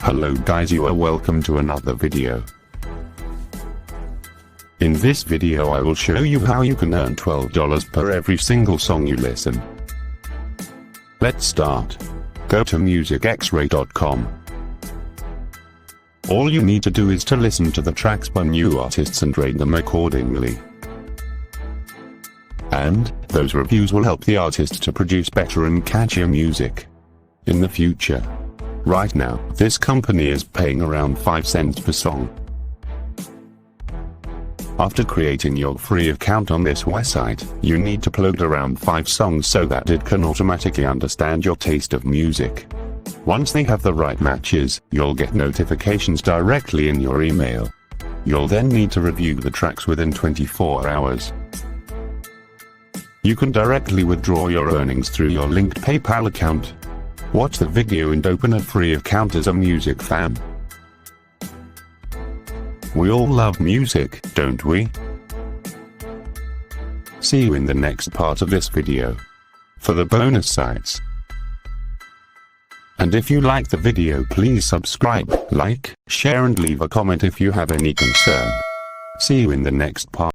Hello guys, you are welcome to another video. In this video I will show you how you can earn $12 per every single song you listen. Let's start. Go to musicxray.com. All you need to do is to listen to the tracks by new artists and rate them accordingly. And those reviews will help the artist to produce better and catchier music in the future. Right now, this company is paying around 5 cents per song. After creating your free account on this website, you need to upload around 5 songs so that it can automatically understand your taste of music. Once they have the right matches, you'll get notifications directly in your email. You'll then need to review the tracks within 24 hours. You can directly withdraw your earnings through your linked PayPal account. Watch the video and open a free account as a music fan. We all love music, don't we? See you in the next part of this video for the bonus sites. And if you like the video, please subscribe, like, share and leave a comment if you have any concern. See you in the next part.